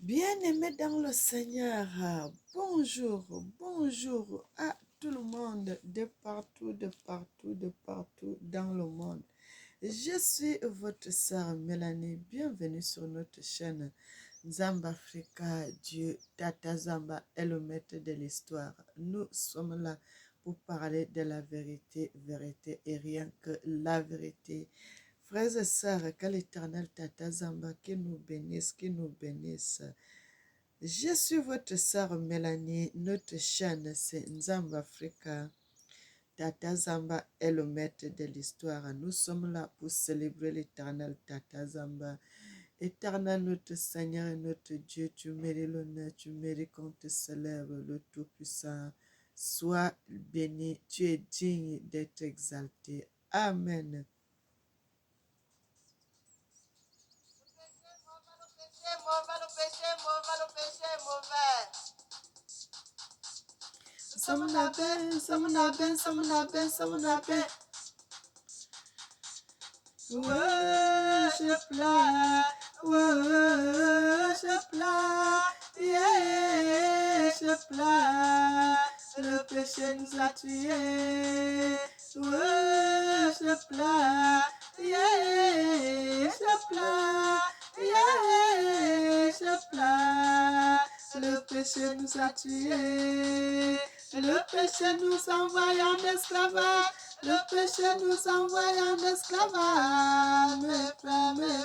Bien-aimés dans le Seigneur, bonjour, bonjour à tout le monde de partout, de partout, de partout dans le monde. Je suis votre sœur Mélanie, bienvenue sur notre chaîne Zamba Africa. Dieu, Tata Zamba est le maître de l'histoire. Nous sommes là pour parler de la vérité, vérité et rien que la vérité. Frères et sœurs, que l'Éternel Tata Zamba qui nous bénisse, qui nous bénisse. Je suis votre sœur Mélanie, notre chaîne c'est Nzamba Africa. Tata Zamba est le maître de l'histoire. Nous sommes là pour célébrer l'éternel Tata Zamba. Éternel notre Seigneur et notre Dieu, tu mérites l'honneur, tu mérites qu'on te célèbre, le Tout-Puissant. Sois béni, tu es digne d'être exalté. Amen. Samanabe, Samanabe, Samanabe, Samanabe. Worship la, worship la, worship la. Le péché nous a tués. Worship la, worship la, worship la. Le péché nous a tués. Le péché nous envoie en esclavage. Le péché nous envoie en esclavage. Mes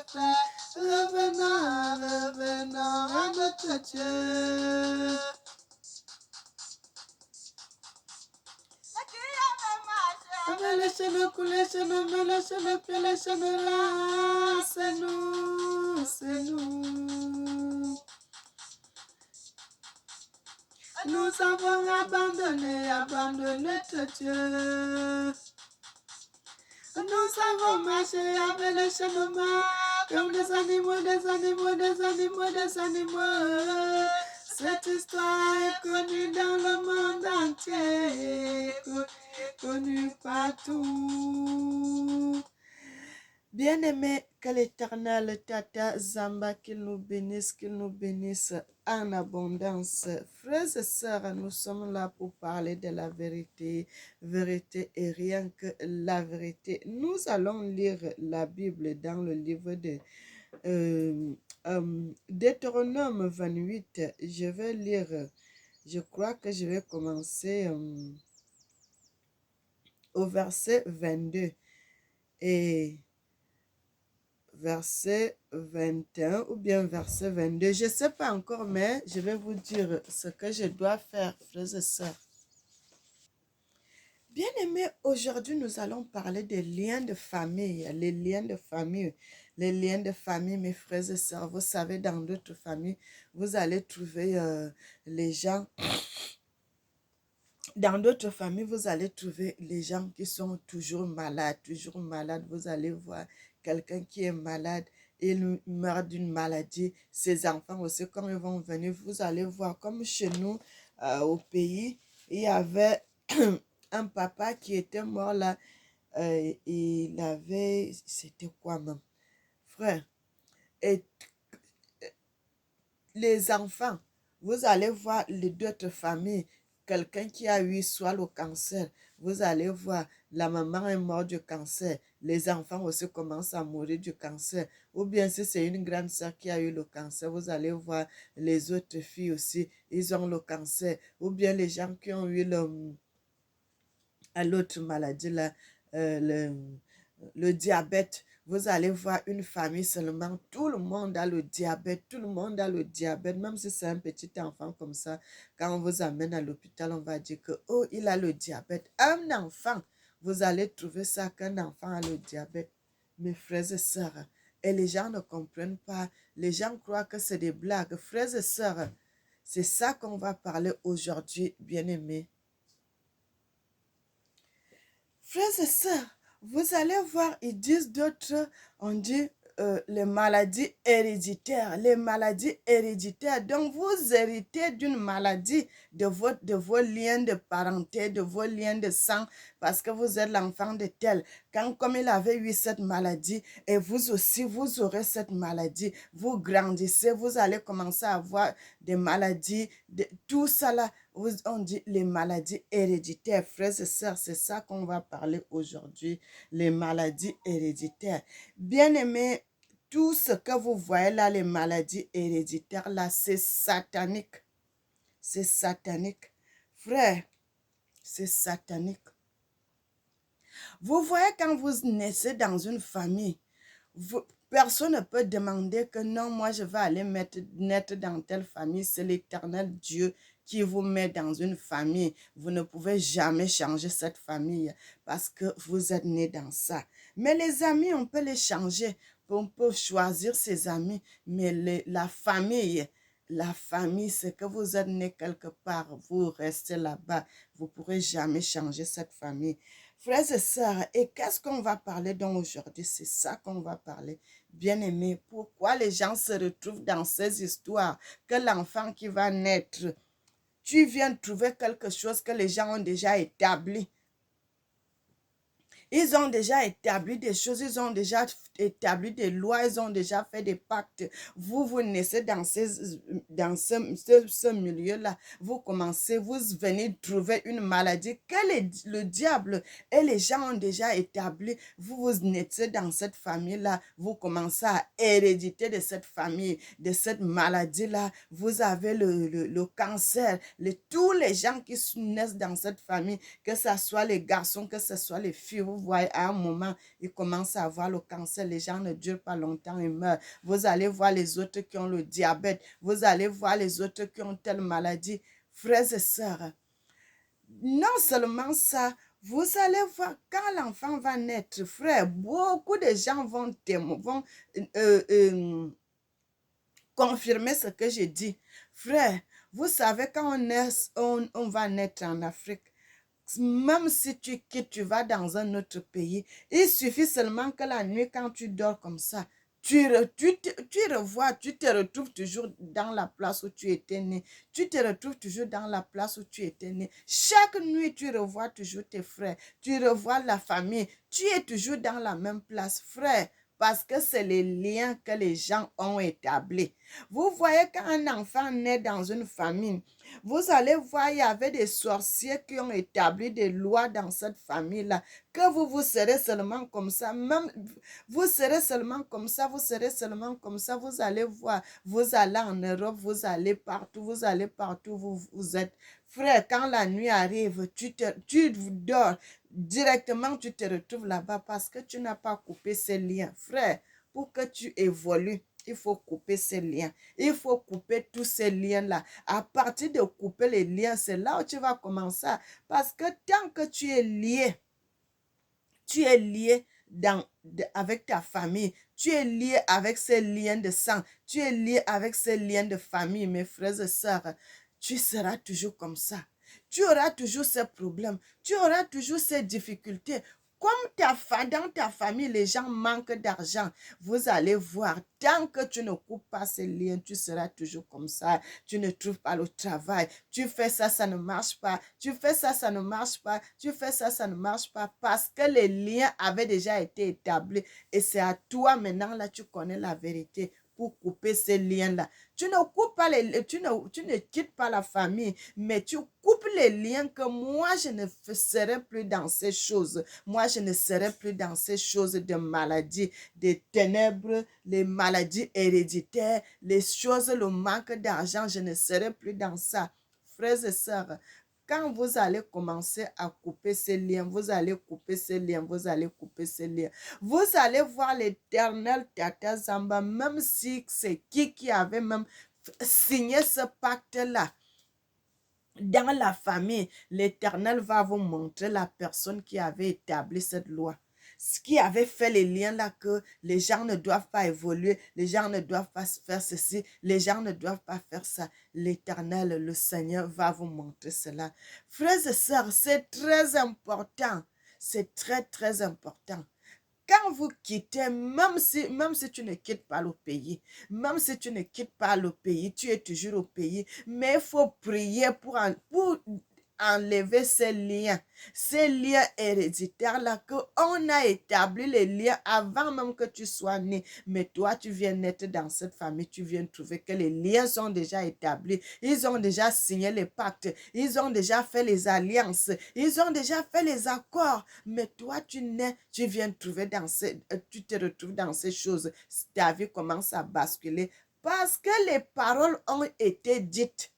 frères, revenons, revenons à notre Dieu. Laissez-nous couler, laissez-nous me, laissez-nous pied, laissez-nous là. C'est nous, c'est nous. Nous avons abandonné, abandonné notre Dieu. Nous avons marché avec les chemins comme des animaux, des animaux, des animaux, des animaux. Cette histoire est connue dans le monde entier, connue partout. Bien-aimé, que l'Éternel Tata Zamba, qu'il nous bénisse en abondance. Frères et sœurs, nous sommes là pour parler de la vérité, vérité et rien que la vérité. Nous allons lire la Bible dans le livre de Deutéronome 28. Je vais lire, je crois que je vais commencer au verset 22 et verset 21 ou bien verset 22. Je ne sais pas encore, mais je vais vous dire ce que je dois faire, frères et sœurs. Bien-aimés, aujourd'hui, nous allons parler des liens de famille, les liens de famille. Les liens de famille, mes frères et sœurs, vous savez, dans d'autres familles, vous allez trouver les gens. Dans d'autres familles, vous allez trouver les gens qui sont toujours malades, toujours malades. Vous allez voir quelqu'un qui est malade, il meurt d'une maladie. Ses enfants aussi, quand ils vont venir, vous allez voir, comme chez nous, au pays, il y avait un papa qui était mort là. Il avait, c'était quoi même, frère? Et les enfants, vous allez voir les d'autres familles, quelqu'un qui a eu soit le cancer, vous allez voir la maman est morte du cancer, les enfants aussi commencent à mourir du cancer, ou bien si c'est une grande sœur qui a eu le cancer, vous allez voir les autres filles aussi, ils ont le cancer, ou bien les gens qui ont eu l'autre maladie là, le diabète. Vous allez voir une famille seulement, tout le monde a le diabète, tout le monde a le diabète, même si c'est un petit enfant comme ça, quand on vous amène à l'hôpital, on va dire que, oh, il a le diabète. Un enfant, vous allez trouver ça qu'un enfant a le diabète. Mes frères et sœurs, et les gens ne comprennent pas, les gens croient que c'est des blagues. Frères et sœurs, c'est ça qu'on va parler aujourd'hui, bien-aimés. Frères et sœurs, vous allez voir, ils disent d'autres, on dit, les maladies héréditaires. Les maladies héréditaires. Donc, vous héritez d'une maladie de vos liens de parenté, de vos liens de sang, parce que vous êtes l'enfant de tel. Comme il avait eu cette maladie, et vous aussi, vous aurez cette maladie. Vous grandissez, vous allez commencer à avoir des maladies, tout ça là. On dit les maladies héréditaires. Frères et sœurs, c'est ça qu'on va parler aujourd'hui, les maladies héréditaires. Bien-aimés, tout ce que vous voyez là, les maladies héréditaires là, c'est satanique. C'est satanique. Frère, c'est satanique. Vous voyez quand vous naissez dans une famille, personne ne peut demander que non, moi je vais aller naître dans telle famille. C'est l'Éternel Dieu qui vous met dans une famille. Vous ne pouvez jamais changer cette famille parce que vous êtes né dans ça. Mais les amis, on peut les changer. On peut choisir ses amis. Mais la famille, c'est que vous êtes né quelque part. Vous restez là-bas. Vous ne pourrez jamais changer cette famille. Frères et sœurs, et qu'est-ce qu'on va parler donc aujourd'hui? C'est ça qu'on va parler. Bien-aimés, pourquoi les gens se retrouvent dans ces histoires que l'enfant qui va naître, tu viens de trouver quelque chose que les gens ont déjà établi. Ils ont déjà établi des choses, ils ont déjà établi des lois, ils ont déjà fait des pactes. Vous naissez dans ce milieu-là. Vous commencez, vous venez trouver une maladie que le diable et les gens ont déjà établi. Vous naissez dans cette famille-là. Vous commencez à héréditer de cette famille, de cette maladie-là. Vous avez le cancer. Tous les gens qui naissent dans cette famille, que ce soit les garçons, que ce soit les filles, vous voyez, à un moment, ils commencent à avoir le cancer. Les gens ne durent pas longtemps, ils meurent. Vous allez voir les autres qui ont le diabète. Vous allez voir les autres qui ont telle maladie. Frères et sœurs, non seulement ça, vous allez voir quand l'enfant va naître, frère, beaucoup de gens vont confirmer ce que j'ai dit. Frère, vous savez, quand on va naître en Afrique, même si tu quittes, tu vas dans un autre pays, il suffit seulement que la nuit, quand tu dors comme ça, tu te retrouves toujours dans la place où tu étais né. Tu te retrouves toujours dans la place où tu étais né. Chaque nuit, tu revois toujours tes frères. Tu revois la famille. Tu es toujours dans la même place, frère. Parce que c'est les liens que les gens ont établis. Vous voyez quand un enfant naît dans une famille, vous allez voir, il y avait des sorciers qui ont établi des lois dans cette famille-là, que vous serez seulement comme ça, même vous serez seulement comme ça, vous serez seulement comme ça, vous allez voir, vous allez en Europe, vous allez partout, vous êtes. Frère, quand la nuit arrive, tu dors, directement tu te retrouves là-bas parce que tu n'as pas coupé ces liens. Frère, pour que tu évolues, il faut couper ces liens. Il faut couper tous ces liens-là. À partir de couper les liens, c'est là où tu vas commencer. Parce que tant que tu es lié avec ta famille, tu es lié avec ces liens de sang, tu es lié avec ces liens de famille, mes frères et sœurs, tu seras toujours comme ça. Tu auras toujours ces problèmes, tu auras toujours ces difficultés. Comme dans ta famille, les gens manquent d'argent, vous allez voir, tant que tu ne coupes pas ces liens, tu seras toujours comme ça. Tu ne trouves pas le travail. Tu fais ça, ça ne marche pas. Tu fais ça, ça ne marche pas. Tu fais ça, ça ne marche pas. Parce que les liens avaient déjà été établis. Et c'est à toi maintenant, là, tu connais la vérité pour couper ces liens-là. Tu ne coupes pas tu ne quittes pas la famille, mais tu coupes les liens que moi, je ne serai plus dans ces choses. Moi, je ne serai plus dans ces choses de maladie, de ténèbres, les maladies héréditaires, les choses, le manque d'argent. Je ne serai plus dans ça. Frères et sœurs, quand vous allez commencer à couper ces liens, vous allez couper ces liens, vous allez couper ces liens. Vous allez voir l'Éternel Tata Zamba, même si c'est qui avait même signé ce pacte-là. Dans la famille, l'Éternel va vous montrer la personne qui avait établi cette loi. Ce qui avait fait les liens là que les gens ne doivent pas évoluer, les gens ne doivent pas faire ceci, les gens ne doivent pas faire ça. L'Éternel, le Seigneur va vous montrer cela. Frères et sœurs, c'est très important. C'est très, très important. quand vous quittez, même si tu ne quittes pas le pays, même si tu ne quittes pas le pays, tu es toujours au pays, mais il faut prier pour enlever ces liens héréditaires-là, qu'on a établi les liens avant même que tu sois né. Mais toi, tu viens naître dans cette famille, tu viens trouver que les liens sont déjà établis, ils ont déjà signé les pactes, ils ont déjà fait les alliances, ils ont déjà fait les accords. Mais toi, tu nais, tu viens trouver tu te retrouves dans ces choses. Ta vie commence à basculer parce que les paroles ont été dites.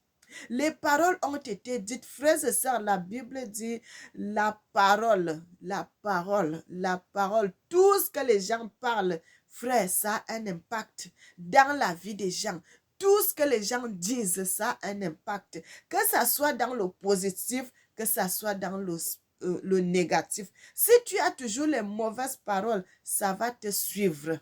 Les paroles ont été dites. Frères et sœurs, la Bible dit la parole, la parole, la parole. Tout ce que les gens parlent, frère, ça a un impact dans la vie des gens. Tout ce que les gens disent, ça a un impact. Que ça soit dans le positif, que ça soit dans le négatif. Si tu as toujours les mauvaises paroles, ça va te suivre.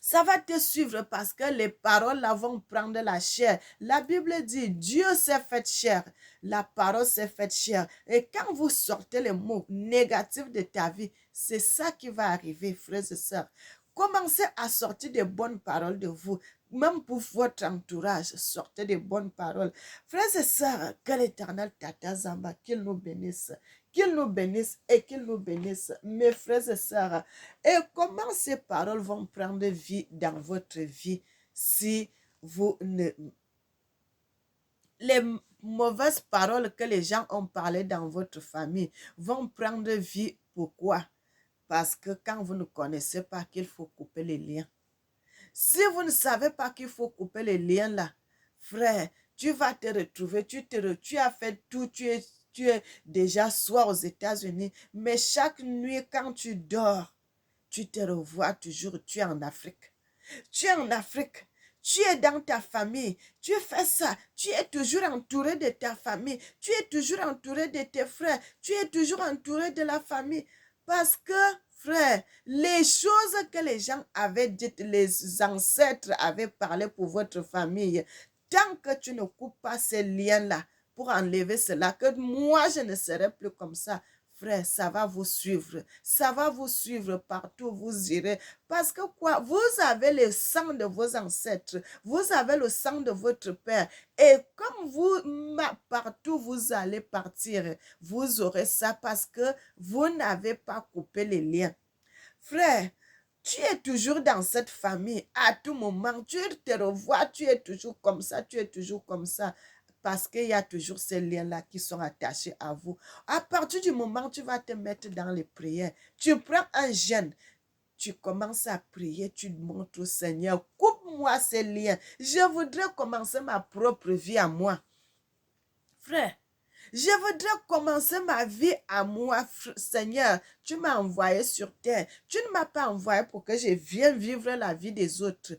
Ça va te suivre parce que les paroles là vont prendre la chair. La Bible dit, Dieu s'est fait chair. La parole s'est faite chair. Et quand vous sortez les mots négatifs de ta vie, c'est ça qui va arriver, frères et sœurs. Commencez à sortir des bonnes paroles de vous. Même pour votre entourage, sortez des bonnes paroles. Frères et sœurs, que l'Éternel Tata Zamba, qu'il nous bénisse. Qu'il nous bénisse et qu'il nous bénisse, mes frères et sœurs. Et comment ces paroles vont prendre vie dans votre vie si vous ne... Les mauvaises paroles que les gens ont parlé dans votre famille vont prendre vie. Pourquoi? Parce que quand vous ne connaissez pas qu'il faut couper les liens. Si vous ne savez pas qu'il faut couper les liens là, frère, tu vas te retrouver, tu as fait tout, tu es déjà soit aux États-Unis, mais chaque nuit quand tu dors, tu te revois toujours, tu es en Afrique. Tu es en Afrique. Tu es dans ta famille. Tu fais ça. Tu es toujours entouré de ta famille. Tu es toujours entouré de tes frères. Tu es toujours entouré de la famille. Parce que, frère, les choses que les gens avaient dites, les ancêtres avaient parlé pour votre famille, tant que tu ne coupes pas ces liens-là pour enlever cela, que moi, je ne serai plus comme ça, frère, ça va vous suivre. Ça va vous suivre partout où vous irez. Parce que quoi? Vous avez le sang de vos ancêtres. Vous avez le sang de votre père. Et comme vous, partout vous allez partir, vous aurez ça parce que vous n'avez pas coupé les liens. Frère, tu es toujours dans cette famille. À tout moment, tu te revois, tu es toujours comme ça, tu es toujours comme ça. Parce qu'il y a toujours ces liens-là qui sont attachés à vous. À partir du moment où tu vas te mettre dans les prières, tu prends un jeûne, tu commences à prier, tu montres au Seigneur, coupe-moi ces liens. Je voudrais commencer ma propre vie à moi. Frère, je voudrais commencer ma vie à moi, Seigneur. Tu m'as envoyé sur terre. Tu ne m'as pas envoyé pour que je vienne vivre la vie des autres.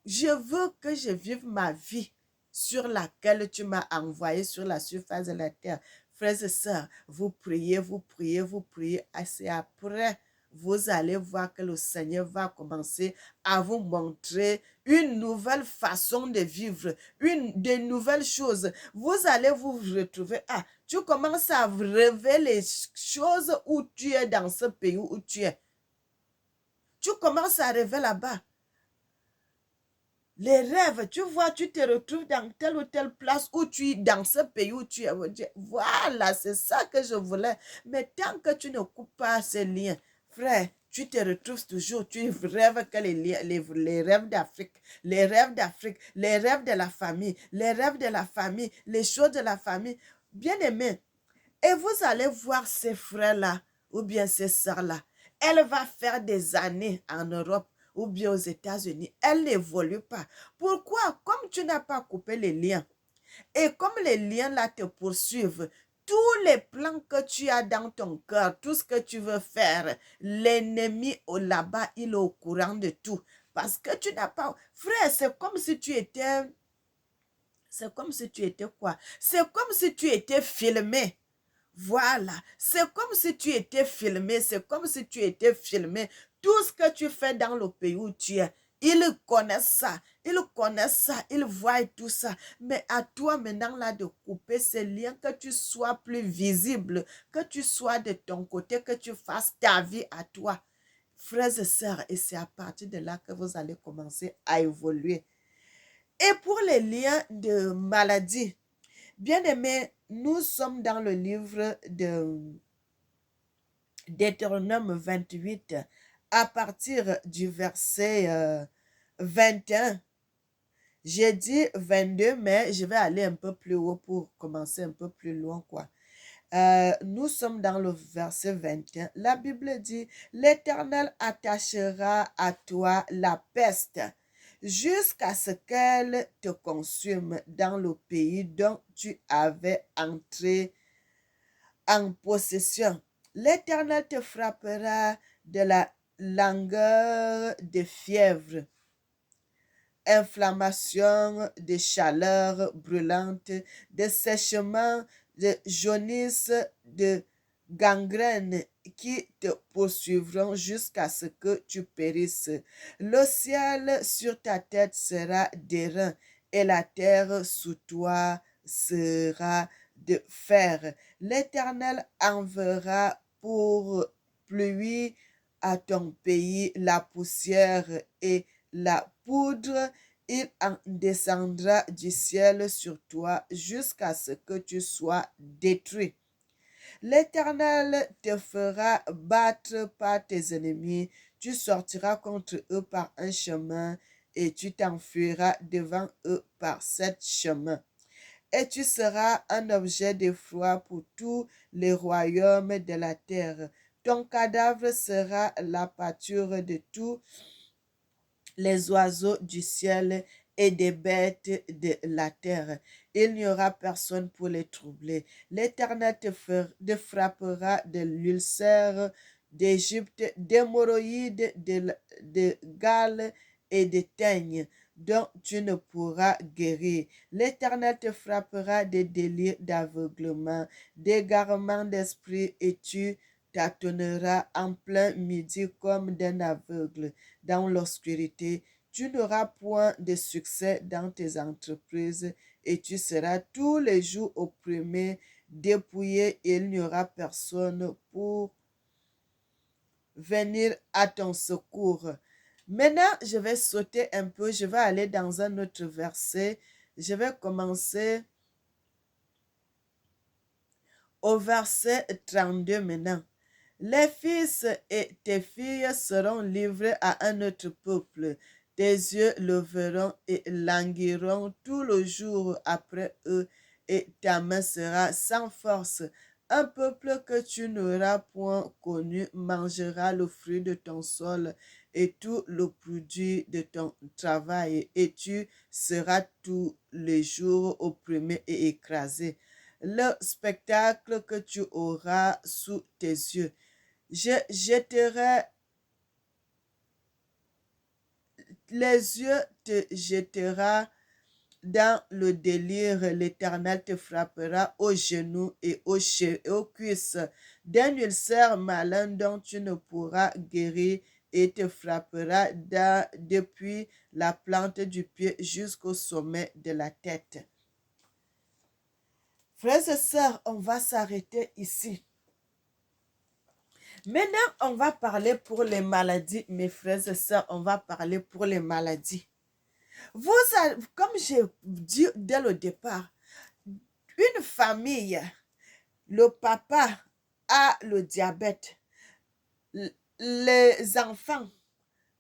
Je veux que je vive ma vie sur laquelle tu m'as envoyé sur la surface de la terre. Frères et sœurs, vous priez, vous priez, vous priez. C'est après, vous allez voir que le Seigneur va commencer à vous montrer une nouvelle façon de vivre, de nouvelles choses. Vous allez vous retrouver. Ah, tu commences à rêver les choses où tu es dans ce pays où tu es. Tu commences à rêver là-bas. Les rêves, tu vois, tu te retrouves dans telle ou telle place où tu es, dans ce pays où tu es. Voilà, c'est ça que je voulais. Mais tant que tu ne coupes pas ces liens, frère, tu te retrouves toujours, tu rêves que les rêves d'Afrique, les rêves d'Afrique, les rêves de la famille, les rêves de la famille, les choses de la famille. Bien aimé, et vous allez voir ces frères-là, ou bien ces sœurs-là. Elle va faire des années en Europe ou bien aux États-Unis. Elle n'évolue pas. Pourquoi? Comme tu n'as pas coupé les liens. Et comme les liens-là te poursuivent, tous les plans que tu as dans ton cœur, tout ce que tu veux faire, l'ennemi là-bas, il est au courant de tout. Parce que tu n'as pas... Frère, c'est comme si tu étais... C'est comme si tu étais quoi? C'est comme si tu étais filmé. Voilà, c'est comme si tu étais filmé, c'est comme si tu étais filmé. Tout ce que tu fais dans le pays où tu es, ils connaissent ça, ils voient tout ça. Mais à toi maintenant là de couper ces liens, que tu sois plus visible, que tu sois de ton côté, que tu fasses ta vie à toi. frères et sœurs, et c'est à partir de là que vous allez commencer à évoluer. Et pour les liens de maladie, bien aimés, nous sommes dans le livre Deutéronome 28, à partir du verset 21. J'ai dit 22, mais je vais aller un peu plus haut pour commencer un peu plus loin, quoi. Nous sommes dans le verset 21. La Bible dit, l'Éternel attachera à toi la peste jusqu'à ce qu'elle te consume dans le pays dont tu avais entré en possession. L'Éternel te frappera de la langueur de fièvre, inflammation, de chaleur brûlante, de séchement, de jaunisse, de gangrène qui te poursuivront jusqu'à ce que tu périsses. Le ciel sur ta tête sera d'airain et la terre sous toi sera de fer. L'Éternel enverra pour pluie à ton pays la poussière et la poudre. Il en descendra du ciel sur toi jusqu'à ce que tu sois détruit. L'Éternel te fera battre par tes ennemis. Tu sortiras contre eux par un chemin et tu t'enfuiras devant eux par 7 chemins. Et tu seras un objet d'effroi pour tous les royaumes de la terre. Ton cadavre sera la pâture de tous les oiseaux du ciel et des bêtes de la terre. Il n'y aura personne pour les troubler. L'Éternel te frappera de l'ulcère d'Égypte, d'hémorroïdes, de gale et de teigne, dont tu ne pourras guérir. L'Éternel te frappera des délires d'aveuglement, d'égarement d'esprit, et tu tâtonneras en plein midi comme d'un aveugle dans l'obscurité. Tu n'auras point de succès dans tes entreprises et tu seras tous les jours opprimé, dépouillé, et il n'y aura personne pour venir à ton secours. Maintenant, je vais sauter un peu, je vais aller dans un autre verset. Je vais commencer au verset 32 maintenant. Les fils et tes filles seront livrés à un autre peuple. Tes yeux le verront et languiront tout le jour après eux, et ta main sera sans force. Un peuple que tu n'auras point connu mangera le fruit de ton sol et tout le produit de ton travail, et tu seras tous les jours opprimé et écrasé. Le spectacle que tu auras sous tes yeux, je jetterai, les yeux te jettera dans le délire. L'Éternel te frappera aux genoux et aux cuisses d'un ulcère malin dont tu ne pourras guérir, et te frappera depuis la plante du pied jusqu'au sommet de la tête. Frères et sœurs, on va s'arrêter ici. Maintenant, on va parler pour les maladies, mes frères et sœurs, on va parler pour les maladies. Comme j'ai dit dès le départ, une famille, le papa a le diabète, les enfants,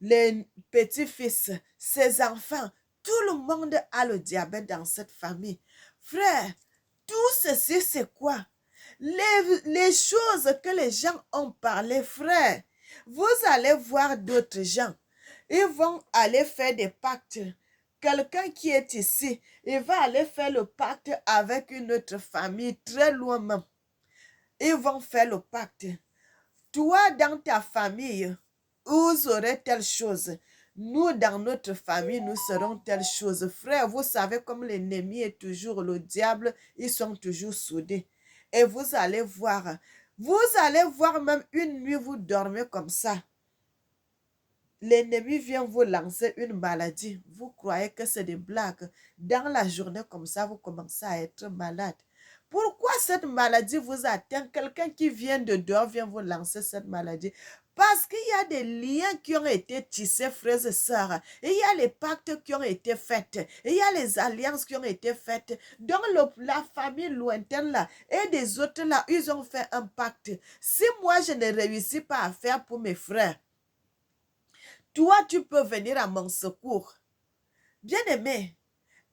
les petits-fils, ses enfants, tout le monde a le diabète dans cette famille. Frère, tout ceci, c'est quoi? Les choses que les gens ont parlé, frère, vous allez voir d'autres gens. Ils vont aller faire des pactes. Quelqu'un qui est ici, il va aller faire le pacte avec une autre famille, très loin même. Ils vont faire le pacte. Toi, dans ta famille, vous aurez telle chose. Nous, dans notre famille, nous serons telle chose. Frère, vous savez comme l'ennemi est toujours le diable, ils sont toujours soudés. Et vous allez voir même une nuit, vous dormez comme ça. L'ennemi vient vous lancer une maladie. Vous croyez que c'est des blagues. Dans la journée comme ça, vous commencez à être malade. Pourquoi cette maladie vous atteint? Quelqu'un qui vient de dehors vient vous lancer cette maladie. Parce qu'il y a des liens qui ont été tissés, frères et sœurs. Et il y a les pactes qui ont été faits. Et il y a les alliances qui ont été faites. Dans la famille lointaine là, et des autres là, ils ont fait un pacte. Si moi, je ne réussis pas à faire pour mes frères, toi, tu peux venir à mon secours. Bien-aimé,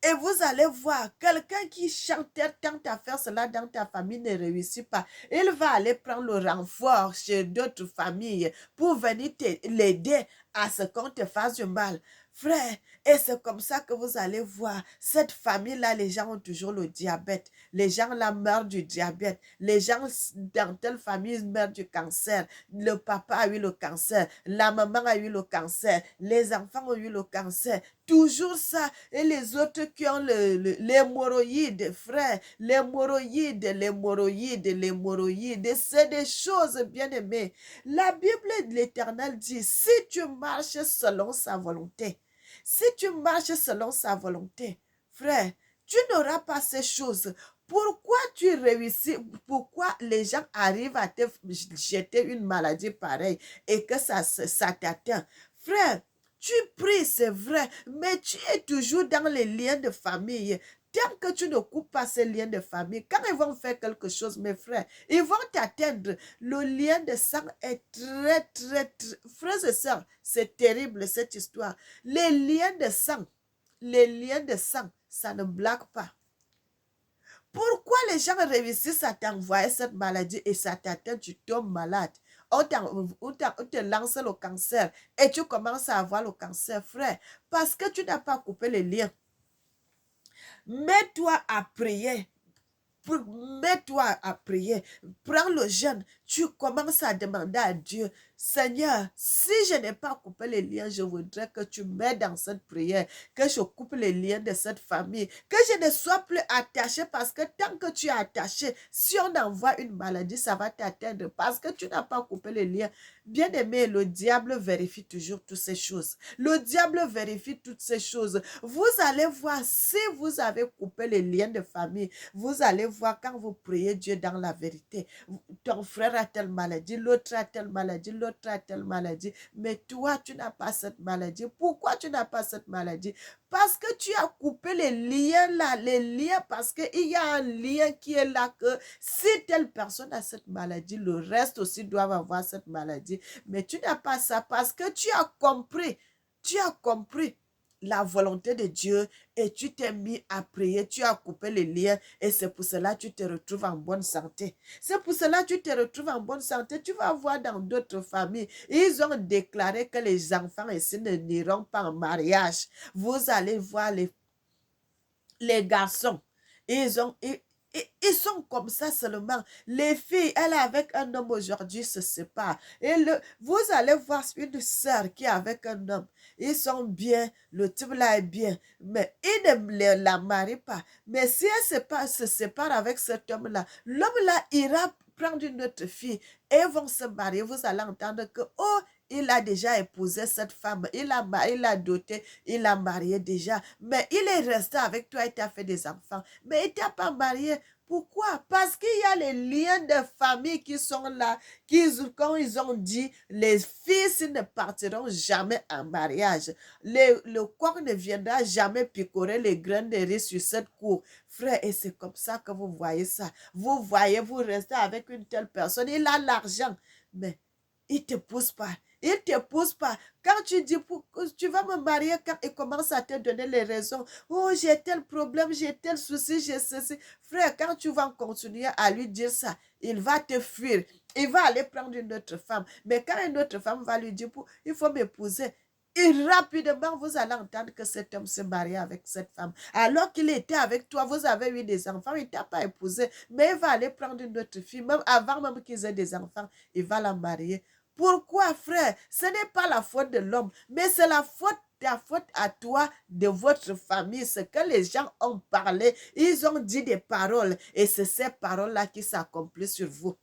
et vous allez voir, quelqu'un qui chantait tant à faire cela dans ta famille ne réussit pas. Il va aller prendre le renfort chez d'autres familles pour venir l'aider à ce qu'on te fasse du mal. Frère, et c'est comme ça que vous allez voir, cette famille-là, les gens ont toujours le diabète. Les gens là meurent du diabète. Les gens dans telle famille meurent du cancer. Le papa a eu le cancer. La maman a eu le cancer. Les enfants ont eu le cancer. Toujours ça. Et les autres qui ont l'hémorroïde, frère, l'hémorroïde, c'est des choses bien aimées. La Bible de l'Éternel dit, si tu marches selon sa volonté, si tu marches selon sa volonté, frère, tu n'auras pas ces choses. Pourquoi tu réussis, pourquoi les gens arrivent à te jeter une maladie pareille et que ça t'atteint? Frère, tu pries, c'est vrai, mais tu es toujours dans les liens de famille. Tant que tu ne coupes pas ces liens de famille, quand ils vont faire quelque chose, mes frères, ils vont t'atteindre. Le lien de sang est très, frères et sœurs, c'est terrible cette histoire. Les liens de sang, ça ne blague pas. Pourquoi les gens réussissent à t'envoyer cette maladie et ça t'atteint, tu tombes malade? On te lance le cancer et tu commences à avoir le cancer, frère, parce que tu n'as pas coupé les liens. Mets-toi à prier. Mets-toi à prier. Prends le jeûne. Tu commences à demander à Dieu, Seigneur, si je n'ai pas coupé les liens, je voudrais que tu m'aides dans cette prière, que je coupe les liens de cette famille, que je ne sois plus attaché parce que tant que tu es attaché, si on envoie une maladie, ça va t'atteindre parce que tu n'as pas coupé les liens. Bien-aimé, le diable vérifie toujours toutes ces choses. Le diable vérifie toutes ces choses. Vous allez voir, si vous avez coupé les liens de famille, vous allez voir quand vous priez Dieu dans la vérité. Ton frère a telle maladie, l'autre a telle maladie, l'autre a telle maladie. Mais toi, tu n'as pas cette maladie. Pourquoi tu n'as pas cette maladie? Parce que tu as coupé les liens là, les liens, parce qu'il y a un lien qui est là que si telle personne a cette maladie, le reste aussi doivent avoir cette maladie. Mais tu n'as pas ça parce que tu as compris la volonté de Dieu et tu t'es mis à prier, tu as coupé les liens et c'est pour cela que tu te retrouves en bonne santé. C'est pour cela que tu te retrouves en bonne santé. Tu vas voir dans d'autres familles, ils ont déclaré que les enfants ici ne n'iront pas en mariage. Vous allez voir les garçons, ils sont comme ça seulement. Les filles, elle est avec un homme aujourd'hui, se séparent. Et vous allez voir une sœur qui est avec un homme. Ils sont bien, le type là est bien, mais il ne la marie pas. Mais si elle se sépare avec cet homme-là, l'homme-là ira prendre une autre fille et vont se marier. Vous allez entendre que, oh, il a déjà épousé cette femme, il a doté, il a marié déjà, mais il est resté avec toi et t'a fait des enfants, mais il t'a pas marié. Pourquoi? Parce qu'il y a les liens de famille qui sont là, quand ils ont dit, les fils ne partiront jamais en mariage. Le coq ne viendra jamais picorer les graines de riz sur cette cour. Frère, et c'est comme ça que vous voyez ça. Vous voyez, vous restez avec une telle personne, il a l'argent, mais il ne te pousse pas. Il ne te pousse pas. Quand tu dis, tu vas me marier, quand il commence à te donner les raisons. Oh, j'ai tel problème, j'ai tel souci, j'ai ceci. Frère, quand tu vas continuer à lui dire ça, il va te fuir. Il va aller prendre une autre femme. Mais quand une autre femme va lui dire, il faut m'épouser, et rapidement, vous allez entendre que cet homme s'est marié avec cette femme. Alors qu'il était avec toi, vous avez eu des enfants, il ne t'a pas épousé, mais il va aller prendre une autre fille, même avant même qu'ils aient des enfants, il va la marier. Pourquoi, frère? Ce n'est pas la faute de l'homme, mais c'est la faute à toi, de votre famille, ce que les gens ont parlé. Ils ont dit des paroles et c'est ces paroles-là qui s'accomplissent sur vous.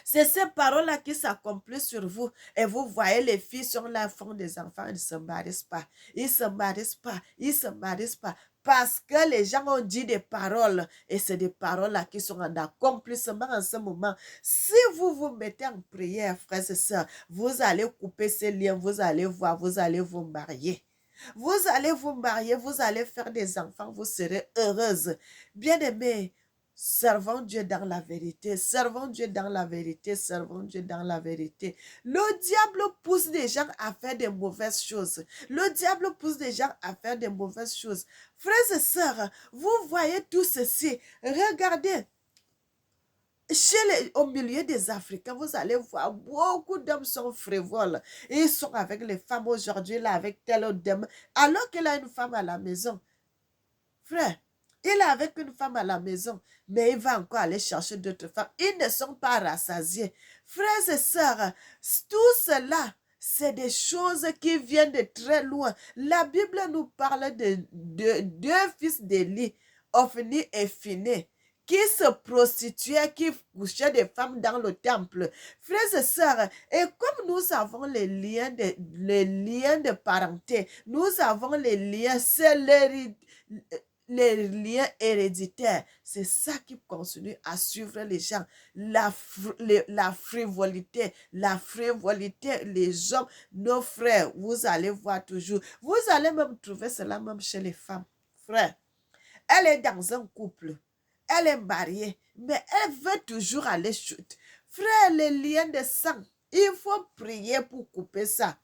C'est ces paroles-là qui s'accomplissent sur vous. Et vous voyez, les filles sont là, font des enfants, ils ne se marient pas. Ils ne se marient pas. Ils ne se marient pas. Parce que les gens ont dit des paroles et c'est des paroles-là qui sont en accomplissement en ce moment. Si vous vous mettez en prière, frères et sœurs, vous allez couper ces liens, vous allez voir, vous allez vous marier. Vous allez vous marier, vous allez faire des enfants, vous serez heureuse. Bien-aimés, servons Dieu dans la vérité, servons Dieu dans la vérité, servons Dieu dans la vérité. Le diable pousse des gens à faire des mauvaises choses. Le diable pousse des gens à faire des mauvaises choses. Frères et sœurs, vous voyez tout ceci. Regardez, au milieu des Africains, vous allez voir beaucoup d'hommes sont frivoles. Ils sont avec les femmes aujourd'hui, là, avec tel autre dame, alors qu'il a une femme à la maison. Frère, il est avec une femme à la maison, mais il va encore aller chercher d'autres femmes. Ils ne sont pas rassasiés. Frères et sœurs, tout cela, c'est des choses qui viennent de très loin. La Bible nous parle de deux fils d'Élie, Ophni et Phiné, qui se prostituaient, qui couchaient des femmes dans le temple. Frères et sœurs, et comme nous avons les liens de parenté, nous avons les liens, c'est les liens héréditaires, c'est ça qui continue à suivre les gens. La frivolité, les hommes, nos frères, vous allez voir toujours. Vous allez même trouver cela même chez les femmes. Frère, elle est dans un couple, elle est mariée, mais elle veut toujours aller chuter. Frère, les liens de sang, il faut prier pour couper ça.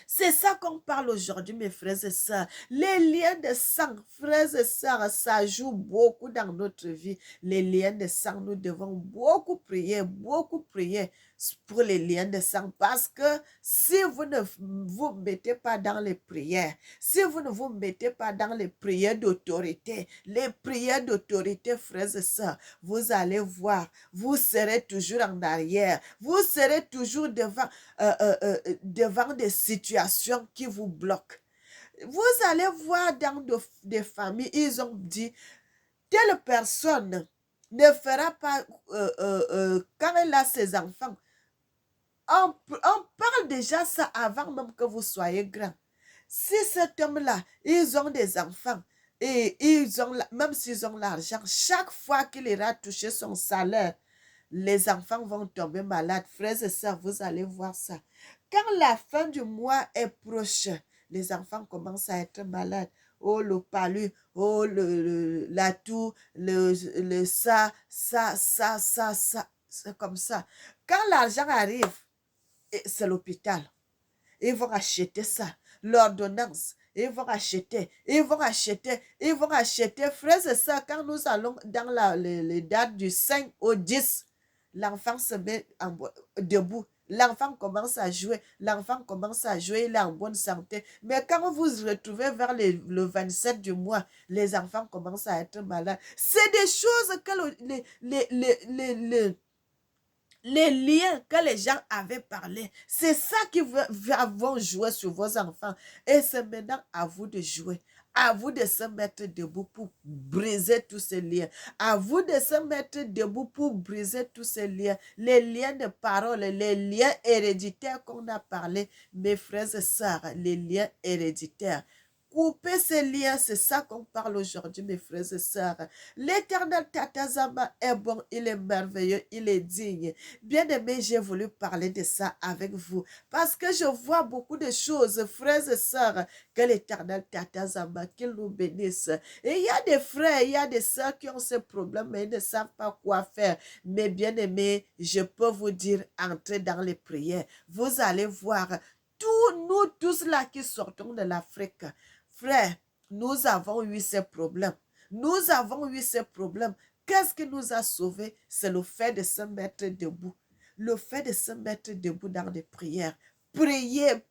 C'est ça qu'on parle aujourd'hui, mes frères et sœurs. Les liens de sang, frères et sœurs, ça joue beaucoup dans notre vie. Les liens de sang, nous devons beaucoup prier pour les liens de sang. Parce que si vous ne vous mettez pas dans les prières, si vous ne vous mettez pas dans les prières d'autorité, frères et sœurs, vous allez voir, vous serez toujours en arrière. Vous serez toujours devant des situations qui vous bloquent. Vous allez voir dans des familles, ils ont dit, telle personne ne fera pas, quand elle a ses enfants, on parle déjà ça avant même que vous soyez grand. Si cet homme-là, ils ont des enfants, et même s'ils ont l'argent, chaque fois qu'il ira toucher son salaire, les enfants vont tomber malades. Frères et sœurs, vous allez voir ça. Quand la fin du mois est proche, les enfants commencent à être malades. Oh, le palu, oh, la toux, ça. C'est comme ça. Quand l'argent arrive, c'est l'hôpital. Ils vont acheter ça. L'ordonnance. Ils vont acheter. Frères et sœurs, quand nous allons dans les dates du 5 au 10, l'enfant se met debout. L'enfant commence à jouer. Il est en bonne santé. Mais quand vous vous retrouvez vers le 27 du mois, les enfants commencent à être malades. C'est des choses que les liens que les gens avaient parlé, c'est ça qui vont jouer sur vos enfants. Et c'est maintenant à vous de jouer. À vous de se mettre debout pour briser tous ces liens. À vous de se mettre debout pour briser tous ces liens. Les liens de parole, les liens héréditaires qu'on a parlé, mes frères et sœurs, les liens héréditaires. Couper ces liens, c'est ça qu'on parle aujourd'hui, mes frères et sœurs. L'Éternel Tatazama est bon, il est merveilleux, il est digne. Bien-aimé, j'ai voulu parler de ça avec vous parce que je vois beaucoup de choses, frères et sœurs, que l'Éternel Tatazama, qu'il nous bénisse. Et il y a des frères, il y a des sœurs qui ont ce problème, mais ils ne savent pas quoi faire. Mais bien-aimé, je peux vous dire, entrez dans les prières. Vous allez voir, nous tous là qui sortons de l'Afrique, frère, nous avons eu ces problèmes. Qu'est-ce qui nous a sauvés? C'est le fait de se mettre debout. Le fait de se mettre debout dans des prières. Priez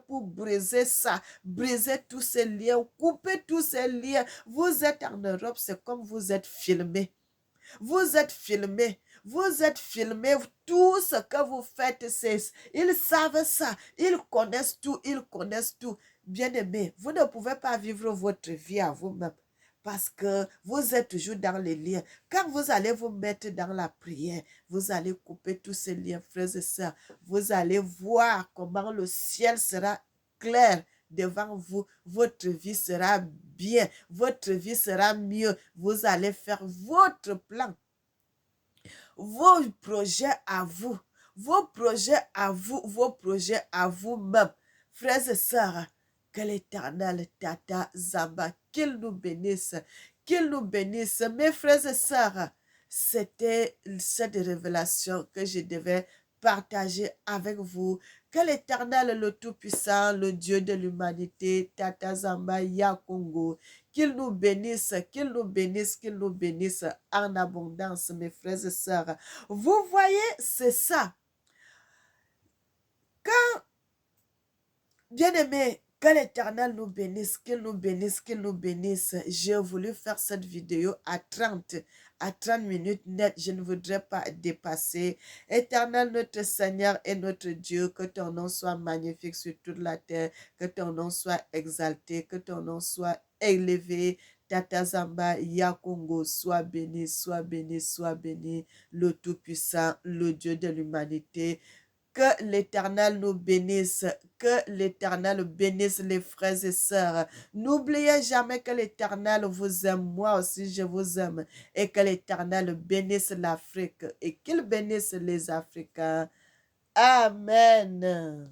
pour briser ça. Briser tous ces liens. Couper tous ces liens. Vous êtes en Europe, c'est comme vous êtes filmés. Vous êtes filmés. Tout ce que vous faites, ils savent ça. Ils connaissent tout. Bien-aimés, vous ne pouvez pas vivre votre vie à vous-même parce que vous êtes toujours dans les liens. Quand vous allez vous mettre dans la prière, vous allez couper tous ces liens, frères et sœurs. Vous allez voir comment le ciel sera clair devant vous. Votre vie sera bien, votre vie sera mieux. Vous allez faire votre plan, vos projets à vous, vos projets à vous, vos projets à vous-même. Frères et sœurs, que l'Éternel, Tata Zamba, qu'il nous bénisse, qu'il nous bénisse. Mes frères et sœurs, c'était cette révélation que je devais partager avec vous. Que l'Éternel, le Tout-Puissant, le Dieu de l'humanité, Tata Zamba Yakongo, qu'il nous bénisse, qu'il nous bénisse, qu'il nous bénisse en abondance, mes frères et sœurs. Vous voyez, c'est ça. Bien-aimés, que l'Éternel nous bénisse, qu'il nous bénisse, qu'il nous bénisse. J'ai voulu faire cette vidéo à 30 minutes net. Je ne voudrais pas dépasser. Éternel, notre Seigneur et notre Dieu, que ton nom soit magnifique sur toute la terre, que ton nom soit exalté, que ton nom soit élevé. Tata Zamba, Yakongo, sois béni, sois béni, sois béni, le Tout-Puissant, le Dieu de l'humanité. Que l'Éternel nous bénisse, que l'Éternel bénisse les frères et sœurs. N'oubliez jamais que l'Éternel vous aime, moi aussi je vous aime, et que l'Éternel bénisse l'Afrique et qu'il bénisse les Africains. Amen.